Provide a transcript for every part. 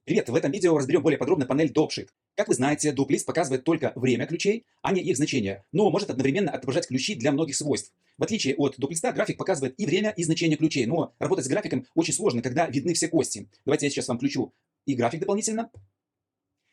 Привет! В этом видео разберем более подробно панель DopSheet. Как вы знаете, доп.лист показывает только время ключей, а не их значение, но может одновременно отображать ключи для многих свойств. В отличие от доп.листа, график показывает и время, и значение ключей, но работать с графиком очень сложно, когда видны все кости. Давайте я сейчас вам включу и график дополнительно,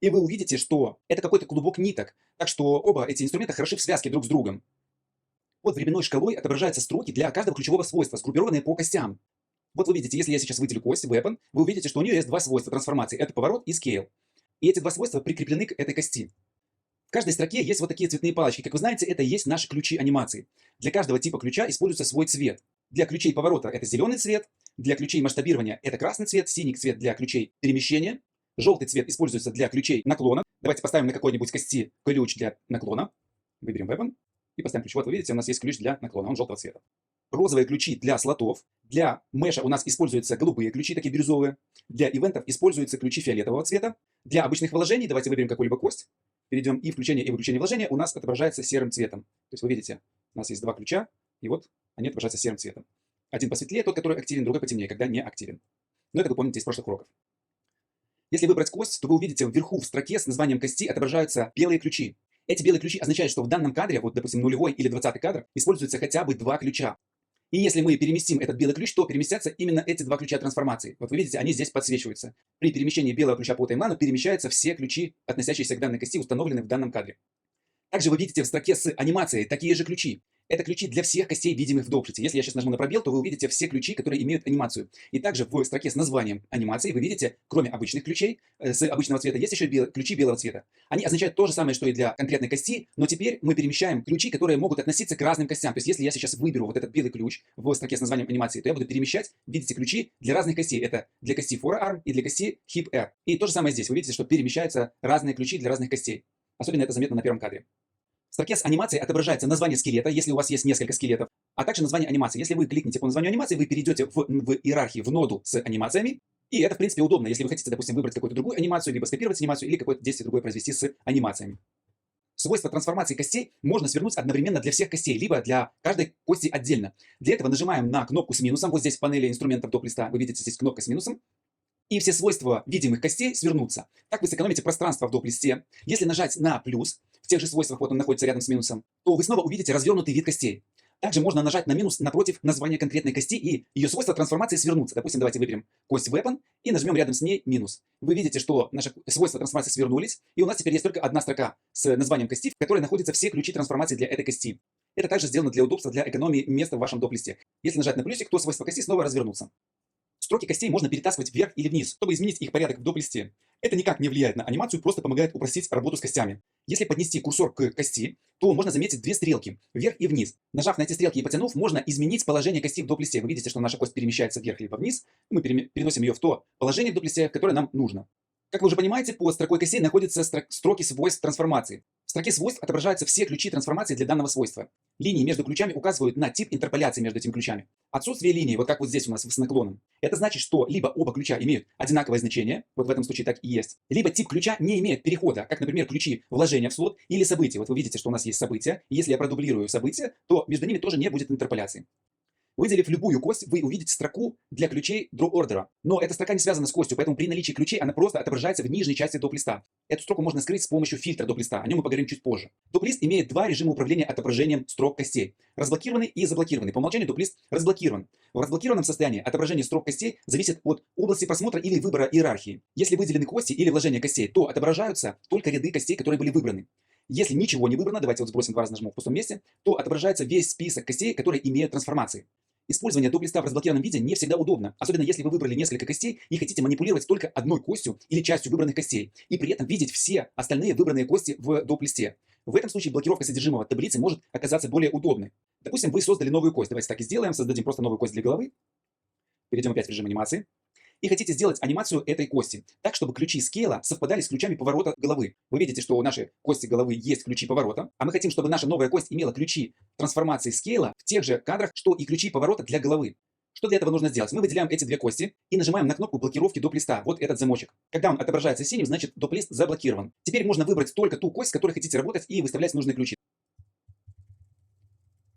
и вы увидите, что это какой-то клубок ниток, так что оба эти инструмента хороши в связке друг с другом. Вот временной шкалой отображаются строки для каждого ключевого свойства, сгруппированные по костям. Вот вы видите, если я сейчас выделю кость, weapon, вы увидите, что у нее есть два свойства трансформации. Это поворот и scale. И эти два свойства прикреплены к этой кости. В каждой строке есть вот такие цветные палочки. Как вы знаете, это и есть наши ключи анимации. Для каждого типа ключа используется свой цвет. Для ключей поворота это зеленый цвет, для ключей масштабирования это красный цвет, синий цвет для ключей перемещения, желтый цвет используется для ключей наклона. Давайте поставим на какой-нибудь кости ключ для наклона. Выберем weapon и поставим ключ. Вот вы видите, у нас есть ключ для наклона, он желтого цвета. Розовые ключи для слотов. Для меша у нас используются голубые ключи, такие бирюзовые. Для ивентов используются ключи фиолетового цвета. Для обычных вложений, давайте выберем какую-либо кость. Перейдем и включение, и выключение вложения у нас отображается серым цветом. То есть вы видите, у нас есть два ключа, и вот они отображаются серым цветом. Один посветлее, тот, который активен, другой потемнее, когда не активен. Но это вы помните из прошлых уроков. Если выбрать кость, то вы увидите вверху в строке с названием кости отображаются белые ключи. Эти белые ключи означают, что в данном кадре, вот допустим нулевой или 20 кадр, используется хотя бы два ключа. И если мы переместим этот белый ключ, то переместятся именно эти два ключа трансформации. Вот вы видите, они здесь подсвечиваются. При перемещении белого ключа по таймлайну перемещаются все ключи, относящиеся к данной кости, установленные в данном кадре. Также вы видите в строке с анимацией такие же ключи. Это ключи для всех костей, видимых в DopSheet. Если я сейчас нажму на пробел, то вы увидите все ключи, которые имеют анимацию. И также в строке с названием анимации вы видите, кроме обычных ключей с обычного цвета, есть еще ключи белого цвета. Они означают то же самое, что и для конкретной кости, но теперь мы перемещаем ключи, которые могут относиться к разным костям. То есть если я сейчас выберу вот этот белый ключ в строке с названием анимации, то я буду перемещать, видите, ключи для разных костей. Это для кости forearm и для кости hip R. И то же самое здесь. Вы видите, что перемещаются разные ключи для разных костей. Особенно это заметно на первом кадре. В строке с анимацией отображается название скелета, если у вас есть несколько скелетов, а также название анимации. Если вы кликните по названию анимации, вы перейдете в иерархии в ноду с анимациями. И это, в принципе, удобно, если вы хотите, допустим, выбрать какую-то другую анимацию, либо скопировать анимацию, или какое-то действие другое произвести с анимациями. Свойства трансформации костей можно свернуть одновременно для всех костей, либо для каждой кости отдельно. Для этого нажимаем на кнопку с минусом. Вот здесь в панели инструментов доп.листа вы видите здесь кнопка с минусом. И все свойства видимых костей свернутся. Так вы сэкономите пространство в доп.листе. Если нажать на плюс, в тех же свойствах, вот он находится рядом с минусом, то вы снова увидите развернутый вид костей. Также можно нажать на минус напротив названия конкретной кости, и ее свойства трансформации свернутся. Допустим, давайте выберем кость weapon и нажмем рядом с ней минус. Вы видите, что наши свойства трансформации свернулись, и у нас теперь есть только одна строка с названием кости, в которой находятся все ключи трансформации для этой кости. Это также сделано для удобства, для экономии места в вашем доп.листе. Если нажать на плюсик, то свойства кости снова развернутся. Строки костей можно перетаскивать вверх или вниз, чтобы изменить их порядок в доп.листе. Это никак не влияет на анимацию, просто помогает упростить работу с костями. Если поднести курсор к кости, то можно заметить две стрелки, вверх и вниз. Нажав на эти стрелки и потянув, можно изменить положение кости в доп.листе. Вы видите, что наша кость перемещается вверх либо вниз, и мы переносим ее в то положение в доп.листе, которое нам нужно. Как вы уже понимаете, под строкой костей находятся строки свойств трансформации. В строке свойств отображаются все ключи трансформации для данного свойства. Линии между ключами указывают на тип интерполяции между этими ключами. Отсутствие линии, вот как вот здесь у нас с наклоном, это значит, что либо оба ключа имеют одинаковое значение, вот в этом случае так и есть, либо тип ключа не имеет перехода, как, например, ключи вложения в слот или события. Вот вы видите, что у нас есть события, и если я продублирую события, то между ними тоже не будет интерполяции. Выделив любую кость, вы увидите строку для ключей Draw Order. Но эта строка не связана с костью, поэтому при наличии ключей она просто отображается в нижней части доп.листа. Эту строку можно скрыть с помощью фильтра доп.листа, о нем мы поговорим чуть позже. Доп.лист имеет два режима управления отображением строк костей. Разблокированный и заблокированный. По умолчанию доп.лист разблокирован. В разблокированном состоянии отображение строк костей зависит от области просмотра или выбора иерархии. Если выделены кости или вложения костей, то отображаются только ряды костей, которые были выбраны. Если ничего не выбрано, давайте вот сбросим два раза, нажмем в пустом месте, то отображается весь список костей, которые имеют трансформации. Использование доп.листа в разблокированном виде не всегда удобно, особенно если вы выбрали несколько костей и хотите манипулировать только одной костью или частью выбранных костей, и при этом видеть все остальные выбранные кости в доп.листе. В этом случае блокировка содержимого таблицы может оказаться более удобной. Допустим, вы создали новую кость. Давайте так и сделаем. Создадим просто новую кость для головы. Перейдем опять в режим анимации. И хотите сделать анимацию этой кости, так, чтобы ключи скейла совпадали с ключами поворота головы. Вы видите, что у нашей кости головы есть ключи поворота, а мы хотим, чтобы наша новая кость имела ключи трансформации скейла в тех же кадрах, что и ключи поворота для головы. Что для этого нужно сделать? Мы выделяем эти две кости и нажимаем на кнопку блокировки доп.листа, вот этот замочек. Когда он отображается синим, значит доп.лист заблокирован. Теперь можно выбрать только ту кость, с которой хотите работать, и выставлять нужные ключи.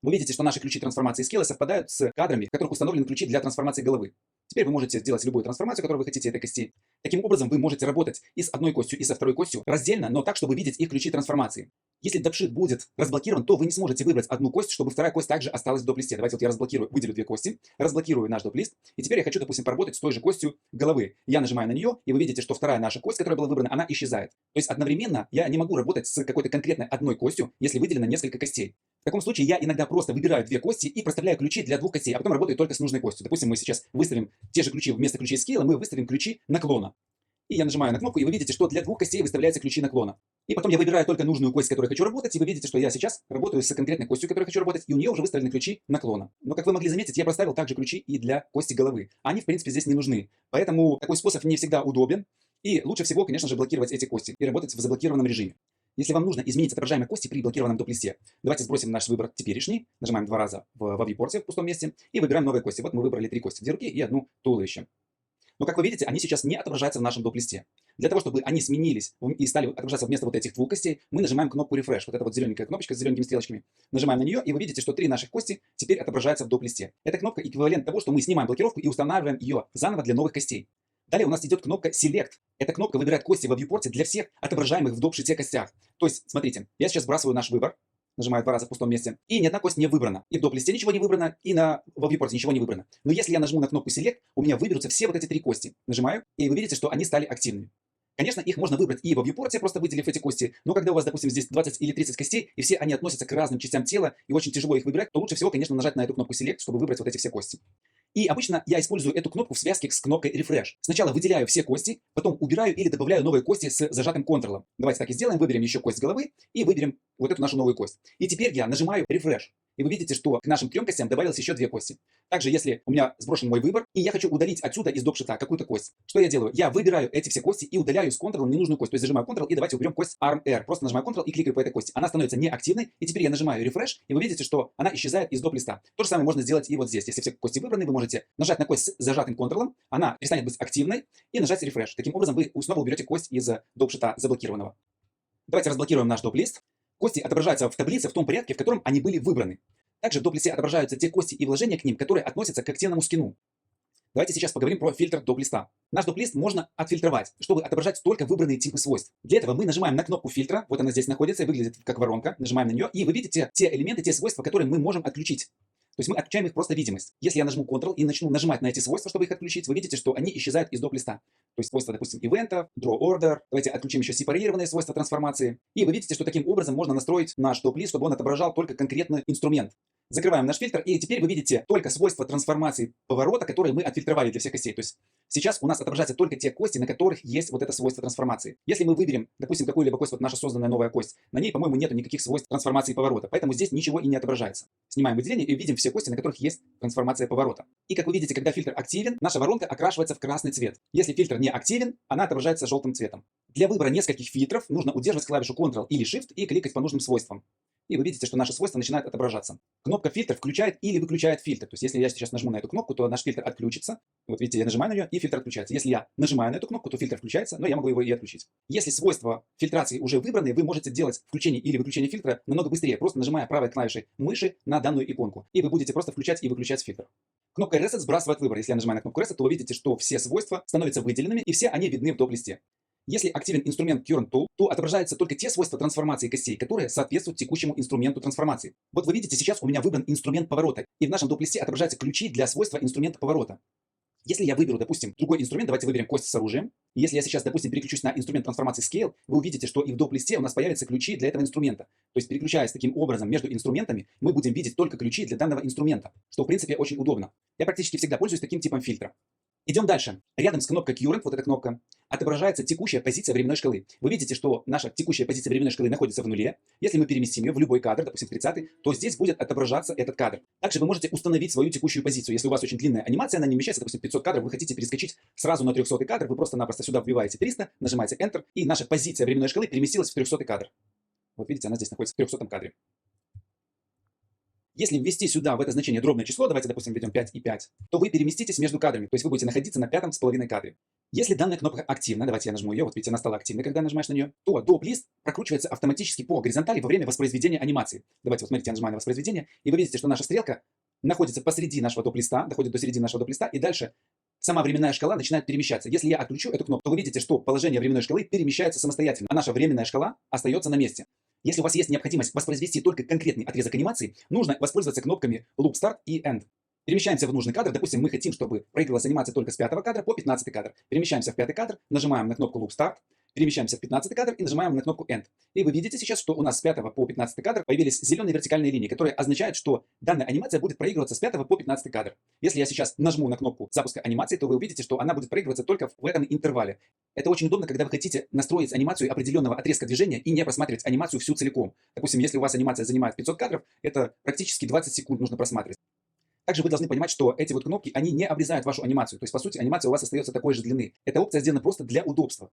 Вы видите, что наши ключи трансформации скейла совпадают с кадрами, в которых установлены ключи для трансформации головы. Теперь вы можете сделать любую трансформацию, которую вы хотите этой кости. Таким образом, вы можете работать и с одной костью, и со второй костью раздельно, но так, чтобы видеть их ключи трансформации. Если допшит будет разблокирован, то вы не сможете выбрать одну кость, чтобы вторая кость также осталась в доп-листе. Давайте вот я разблокирую, выделю две кости, разблокирую наш доп-лист, и теперь я хочу, допустим, поработать с той же костью головы. Я нажимаю на нее, и вы видите, что вторая наша кость, которая была выбрана, она исчезает. То есть одновременно я не могу работать с какой-то конкретной одной костью, если выделено несколько костей. В таком случае я иногда просто выбираю две кости и проставляю ключи для двух костей, а потом работаю только с нужной костью. Допустим, мы сейчас выставим те же ключи вместо ключей скейла, мы выставим ключи наклона. И я нажимаю на кнопку, и вы видите, что для двух костей выставляются ключи наклона. И потом я выбираю только нужную кость, с которой хочу работать, и вы видите, что я сейчас работаю с конкретной костью, которой хочу работать, и у нее уже выставлены ключи наклона. Но, как вы могли заметить, я проставил также ключи и для кости головы. Они, в принципе, здесь не нужны. Поэтому такой способ не всегда удобен. И лучше всего, конечно же, блокировать эти кости и работать в заблокированном режиме. Если вам нужно изменить отображаемые кости при блокированном доп-листе, давайте сбросим наш выбор теперешний, нажимаем два раза во viewport в пустом месте и выбираем новые кости. Вот мы выбрали три кости, две руки и одну туловище. Но, как вы видите, они сейчас не отображаются в нашем доп-листе. Для того, чтобы они сменились и стали отображаться вместо вот этих двух костей, мы нажимаем кнопку Refresh. Вот эта вот зелененькая кнопочка с зелененькими стрелочками. Нажимаем на нее, и вы видите, что три наших кости теперь отображаются в доп-листе. Эта кнопка эквивалент того, что мы снимаем блокировку и устанавливаем ее заново для новых костей. Далее у нас идет кнопка Select. Эта кнопка выбирает кости во viewport для всех отображаемых в доп-шите костях. То есть, смотрите, я сейчас сбрасываю наш выбор. Нажимаю два раза в пустом месте, и ни одна кость не выбрана. И в доп-листе ничего не выбрано, и во viewport ничего не выбрано. Но если я нажму на кнопку Select, у меня выберутся все вот эти три кости. Нажимаю, и вы видите, что они стали активными. Конечно, их можно выбрать и во viewport, просто выделив эти кости, но когда у вас, допустим, здесь 20 или 30 костей, и все они относятся к разным частям тела, и очень тяжело их выбирать, то лучше всего, конечно, нажать на эту кнопку Select, чтобы выбрать вот эти все кости. И обычно я использую эту кнопку в связке с кнопкой Refresh. Сначала выделяю все кости, потом убираю или добавляю новые кости с зажатым Ctrl. Давайте так и сделаем. Выберем еще кость головы и выберем вот эту нашу новую кость. И теперь я нажимаю Refresh. И вы видите, что к нашим трем костям добавилось еще две кости. Также, если у меня сброшен мой выбор, и я хочу удалить отсюда из доп-шита какую-то кость, что я делаю? Я выбираю эти все кости и удаляю с Ctrl ненужную кость. То есть зажимаю Ctrl и давайте уберем кость Arm R. Просто нажимаю Ctrl и кликаю по этой кости. Она становится неактивной, и теперь я нажимаю Refresh, и вы видите, что она исчезает из доп-листа. То же самое можно сделать и вот здесь. Если все кости выбраны, вы можете нажать на кость с зажатым Ctrl, она перестанет быть активной, и нажать Refresh. Таким образом вы снова уберете кость из доп-шита заблокированного. Давайте разблокируем наш доп-лист. Кости отображаются в таблице в том порядке, в котором они были выбраны. Также в доп-листе отображаются те кости и вложения к ним, которые относятся к активному скину. Давайте сейчас поговорим про фильтр доп-листа. Наш доп-лист можно отфильтровать, чтобы отображать только выбранные типы свойств. Для этого мы нажимаем на кнопку фильтра, вот она здесь находится, выглядит как воронка, нажимаем на нее, и вы видите те элементы, те свойства, которые мы можем отключить. То есть мы отключаем их просто видимость. Если я нажму Ctrl и начну нажимать на эти свойства, чтобы их отключить, вы видите, что они исчезают из доп-листа. То есть свойства, допустим, ивента, draw order. Давайте отключим еще сепарированные свойства трансформации. И вы видите, что таким образом можно настроить наш доп-лист, чтобы он отображал только конкретный инструмент. Закрываем наш фильтр, и теперь вы видите только свойства трансформации поворота, которые мы отфильтровали для всех костей. То есть сейчас у нас отображаются только те кости, на которых есть вот это свойство трансформации. Если мы выберем, допустим, какую-либо кость, вот наша созданная новая кость, на ней, по-моему, нету никаких свойств трансформации поворота, поэтому здесь ничего и не отображается. Снимаем выделение и видим все кости, на которых есть трансформация поворота. И как вы видите, когда фильтр активен, наша воронка окрашивается в красный цвет. Если фильтр не активен, она отображается желтым цветом. Для выбора нескольких фильтров нужно удерживать клавишу Ctrl или Shift и кликать по нужным свойствам. И вы видите, что наши свойства начинают отображаться. Кнопка фильтр включает или выключает фильтр. То есть если я сейчас нажму на эту кнопку, то наш фильтр отключится. Вот видите, я нажимаю на нее, и фильтр отключается. Если я нажимаю на эту кнопку, то фильтр включается, но я могу его и отключить. Если свойства фильтрации уже выбраны, вы можете делать включение или выключение фильтра намного быстрее, просто нажимая правой клавишей мыши на данную иконку. И вы будете просто включать и выключать фильтр. Кнопка Reset сбрасывает выбор. Если я нажимаю на кнопку Reset, то вы видите, что все свойства становятся выделенными, и все они видны в доп-листе. Если активен инструмент Current Tool, то отображаются только те свойства трансформации костей, которые соответствуют текущему инструменту трансформации. Вот вы видите, сейчас у меня выбран инструмент поворота, и в нашем доп-листе отображаются ключи для свойства инструмента поворота. Если я выберу, допустим, другой инструмент, давайте выберем кость с оружием. И если я сейчас, допустим, переключусь на инструмент трансформации Scale, вы увидите, что и в доп-листе у нас появятся ключи для этого инструмента. То есть, переключаясь таким образом между инструментами, мы будем видеть только ключи для данного инструмента, что в принципе очень удобно. Я практически всегда пользуюсь таким типом фильтра. Идем дальше. Рядом с кнопкой Current, вот эта кнопка, отображается текущая позиция временной шкалы. Вы видите, что наша текущая позиция временной шкалы находится в нуле. Если мы переместим ее в любой кадр, допустим, 30-й, то здесь будет отображаться этот кадр. Также вы можете установить свою текущую позицию. Если у вас очень длинная анимация, она не вмещается, допустим, 500 кадров, вы хотите перескочить сразу на 300-й кадр, вы просто-напросто сюда вбиваете 300, нажимаете Enter, и наша позиция временной шкалы переместилась в 300-й кадр. Вот видите, она здесь находится в 300-м кадре. Если ввести сюда в это значение дробное число, давайте, допустим, введем 5 и 5, то вы переместитесь между кадрами, то есть вы будете находиться на 5,5 кадре. Если данная кнопка активна, давайте я нажму ее, вот видите, она стала активной, когда нажимаешь на нее, то доп-лист прокручивается автоматически по горизонтали во время воспроизведения анимации. Давайте, вот смотрите, я нажимаю на воспроизведение, и вы видите, что наша стрелка находится посреди нашего доп-листа, доходит до середины нашего доп-листа, и дальше сама временная шкала начинает перемещаться. Если я отключу эту кнопку, то вы видите, что положение временной шкалы перемещается самостоятельно, а наша временная шкала остается на месте. Если у вас есть необходимость воспроизвести только конкретный отрезок анимации, нужно воспользоваться кнопками Loop Start и End. Перемещаемся в нужный кадр. Допустим, мы хотим, чтобы проигрывалась анимация только с 5 кадра по 15 кадр. Перемещаемся в 5 кадр, нажимаем на кнопку Loop Start, перемещаемся в 15 кадр и нажимаем на кнопку End. И вы видите сейчас, что у нас с 5 по 15 кадр появились зеленые вертикальные линии, которые означают, что данная анимация будет проигрываться с 5 по 15 кадр. Если я сейчас нажму на кнопку запуска анимации, то вы увидите, что она будет проигрываться только в этом интервале. Это очень удобно, когда вы хотите настроить анимацию определенного отрезка движения и не просматривать анимацию всю целиком. Допустим, если у вас анимация занимает 500 кадров, это практически 20 секунд нужно просматривать. Также вы должны понимать, что эти вот кнопки, они не обрезают вашу анимацию. То есть, по сути, анимация у вас остается такой же длины. Эта опция сделана просто для удобства.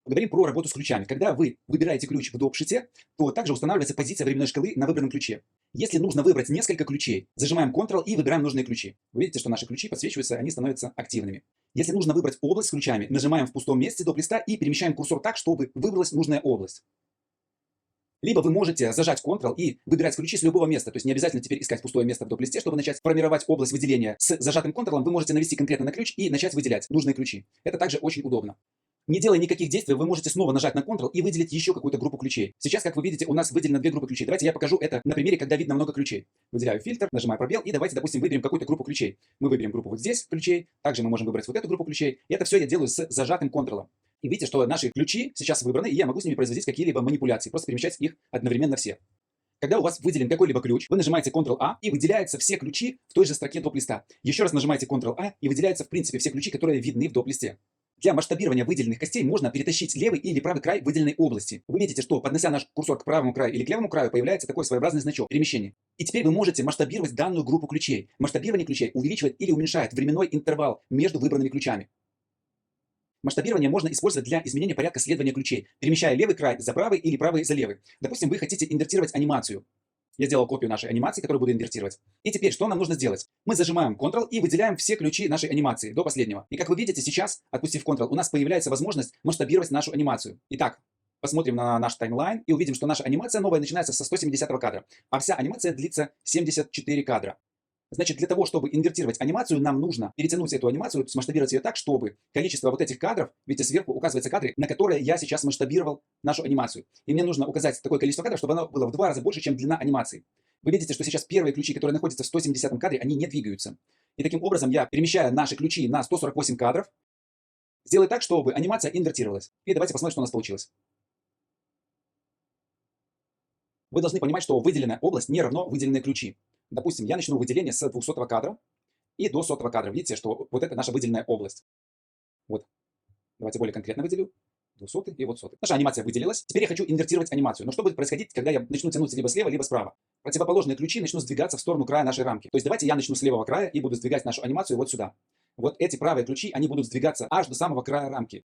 Поговорим про работу с ключами. Когда вы выбираете ключ в DOP-шите, то также устанавливается позиция временной шкалы на выбранном ключе. Если нужно выбрать несколько ключей, зажимаем Ctrl и выбираем нужные ключи. Вы видите, что наши ключи подсвечиваются, они становятся активными. Если нужно выбрать область с ключами, нажимаем в пустом месте DOP-листа и перемещаем курсор так, чтобы выбралась нужная область. Либо вы можете зажать Ctrl и выбирать ключи с любого места. То есть не обязательно теперь искать пустое место в DOP-листе, чтобы начать формировать область выделения. С зажатым Ctrl вы можете навести конкретно на ключ и начать выделять нужные ключи. Это также очень удобно. Не делая никаких действий, вы можете снова нажать на Ctrl и выделить еще какую-то группу ключей. Сейчас, как вы видите, у нас выделено две группы ключей. Давайте я покажу это на примере, когда видно много ключей. Выделяю фильтр, нажимаю пробел и давайте, допустим, выберем какую-то группу ключей. Мы выберем группу вот здесь ключей, также мы можем выбрать вот эту группу ключей. И это все я делаю с зажатым Ctrl. И видите, что наши ключи сейчас выбраны, и я могу с ними производить какие-либо манипуляции, просто перемещать их одновременно все. Когда у вас выделен какой-либо ключ, вы нажимаете Ctrl-A и выделяются все ключи в той же строке DOP-листа. Еще раз нажимаете Ctrl-A и выделяются в принципе все ключи, которые видны в DOP-листе. Для масштабирования выделенных костей можно перетащить левый или правый край выделенной области. Вы видите, что поднося наш курсор к правому краю или к левому краю, появляется такой своеобразный значок перемещения. И теперь вы можете масштабировать данную группу ключей. Масштабирование ключей увеличивает или уменьшает временной интервал между выбранными ключами. Масштабирование можно использовать для изменения порядка следования ключей, перемещая левый край за правый или правый за левый. Допустим, вы хотите инвертировать анимацию. Я сделал копию нашей анимации, которую буду инвертировать. И теперь что нам нужно сделать? Мы зажимаем Ctrl и выделяем все ключи нашей анимации до последнего. И как вы видите сейчас, отпустив Ctrl, у нас появляется возможность масштабировать нашу анимацию. Итак, посмотрим на наш таймлайн и увидим, что наша анимация новая начинается со 170 кадра, а вся анимация длится 74 кадра. Значит, для того, чтобы инвертировать анимацию, нам нужно перетянуть эту анимацию, смасштабировать ее так, чтобы количество вот этих кадров, видите, сверху указываются кадры, на которые я сейчас масштабировал нашу анимацию. И мне нужно указать такое количество кадров, чтобы оно было в 2 раза больше, чем длина анимации. Вы видите, что сейчас первые ключи, которые находятся в 170 кадре, они не двигаются. И таким образом я перемещаю наши ключи на 148 кадров, сделаю так, чтобы анимация инвертировалась. И давайте посмотрим, что у нас получилось. Вы должны понимать, что выделенная область не равно выделенные ключи. Допустим, я начну выделение с 200 кадра и до 100 кадра. Видите, что вот это наша выделенная область. Вот. Давайте более конкретно выделю. 200 и вот 100. Наша анимация выделилась. Теперь я хочу инвертировать анимацию. Но что будет происходить, когда я начну тянуться либо слева, либо справа? Противоположные ключи начнут сдвигаться в сторону края нашей рамки. То есть давайте я начну с левого края и буду сдвигать нашу анимацию вот сюда. Вот эти правые ключи, они будут сдвигаться аж до самого края рамки.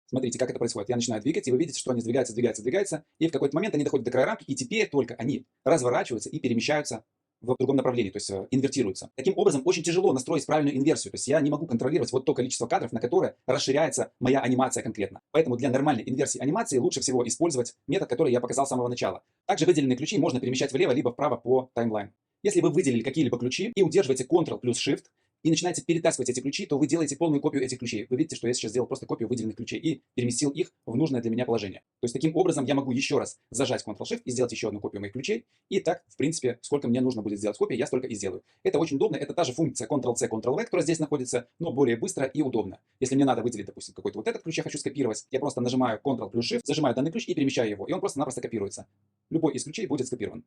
Смотрите, как это происходит. Я начинаю двигать, и вы видите, что они сдвигаются, сдвигаются, сдвигаются. И в какой-то момент они доходят до края рамки, и теперь только они разворачиваются и перемещаются в другом направлении, то есть инвертируются. Таким образом, очень тяжело настроить правильную инверсию. То есть я не могу контролировать вот то количество кадров, на которое расширяется моя анимация конкретно. Поэтому для нормальной инверсии анимации лучше всего использовать метод, который я показал с самого начала. Также выделенные ключи можно перемещать влево либо вправо по таймлайну. Если вы выделили какие-либо ключи и удерживаете Ctrl плюс Shift, и начинаете перетаскивать эти ключи, то вы делаете полную копию этих ключей. Вы видите, что я сейчас сделал просто копию выделенных ключей и переместил их в нужное для меня положение. То есть таким образом я могу еще раз зажать Ctrl-Shift и сделать еще одну копию моих ключей. И так, в принципе, сколько мне нужно будет сделать копий, я столько и сделаю. Это очень удобно. Это та же функция Ctrl-C, Ctrl-V, которая здесь находится, но более быстро и удобно. Если мне надо выделить, допустим, какой-то вот этот ключ я хочу скопировать, я просто нажимаю Ctrl плюс Shift, зажимаю данный ключ и перемещаю его. И он просто-напросто копируется. Любой из ключей будет скопирован.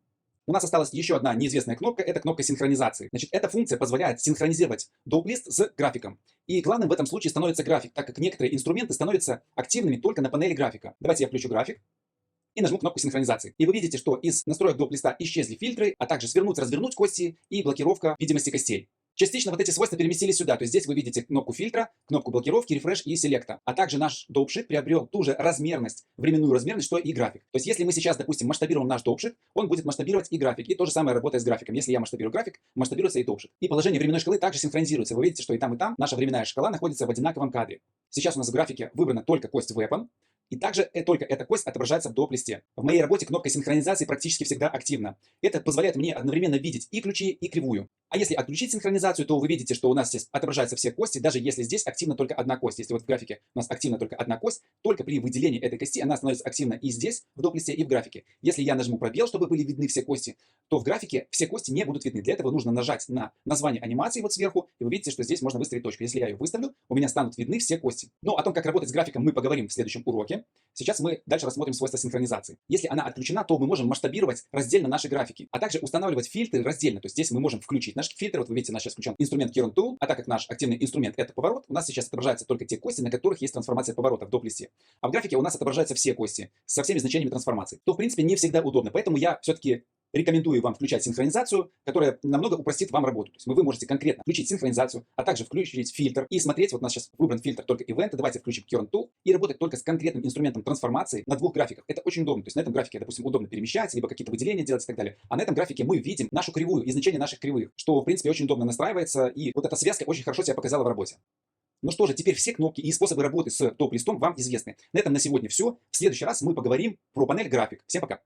У нас осталась еще одна неизвестная кнопка, это кнопка синхронизации. Значит, эта функция позволяет синхронизировать DOP-лист с графиком. И главным в этом случае становится график, так как некоторые инструменты становятся активными только на панели графика. Давайте я включу график и нажму кнопку синхронизации. И вы видите, что из настроек DOP-листа исчезли фильтры, а также свернуть, развернуть кости и блокировка видимости костей. Частично вот эти свойства переместились сюда, то есть здесь вы видите кнопку фильтра, кнопку блокировки, рефреш и селекта. А также наш DOP-шит приобрел ту же размерность, временную размерность, что и график. То есть если мы сейчас, допустим, масштабируем наш DOP-шит, он будет масштабировать и график. И то же самое работает с графиком. Если я масштабирую график, масштабируется и DOP-шит. И положение временной шкалы также синхронизируется. Вы видите, что и там наша временная шкала находится в одинаковом кадре. Сейчас у нас в графике выбрана только кость Weapon, И также только эта кость отображается в доп-листе. В моей работе кнопка синхронизации практически всегда активна. Это позволяет мне одновременно видеть и ключи, и кривую. А если отключить синхронизацию, то вы видите, что у нас здесь отображаются все кости, даже если здесь активна только одна кость. Если вот в графике у нас активна только одна кость, только при выделении этой кости она становится активна и здесь, в доп-листе, и в графике. Если я нажму пробел, чтобы были видны все кости, то в графике все кости не будут видны. Для этого нужно нажать на название анимации вот сверху, и вы видите, что здесь можно выставить точку. Если я ее выставлю, у меня станут видны все кости. Но о том, как работать с графиком, мы поговорим в следующем уроке. Сейчас мы дальше рассмотрим свойства синхронизации. Если она отключена, то мы можем масштабировать раздельно наши графики, а также устанавливать фильтры раздельно. То есть здесь мы можем включить наш фильтр. Вот вы видите, у нас сейчас включен инструмент Keyron Tool, а так как наш активный инструмент это поворот, у нас сейчас отображаются только те кости, на которых есть трансформация поворота в доп-листе. А в графике у нас отображаются все кости со всеми значениями трансформации. То в принципе не всегда удобно, поэтому я все-таки рекомендую вам включать синхронизацию, которая намного упростит вам работу. То есть вы можете конкретно включить синхронизацию, а также включить фильтр и смотреть. Вот у нас сейчас выбран фильтр только ивенты. Давайте включим Keyron Tool и работать только с конкретным инструментом трансформации на двух графиках. Это очень удобно. То есть на этом графике, допустим, удобно перемещать, либо какие-то выделения делать и так далее. А на этом графике мы видим нашу кривую и значение наших кривых, что в принципе очень удобно настраивается. И вот эта связка очень хорошо себя показала в работе. Ну что же, теперь все кнопки и способы работы с топ-листом вам известны. На этом на сегодня все. В следующий раз мы поговорим про панель график. Всем пока!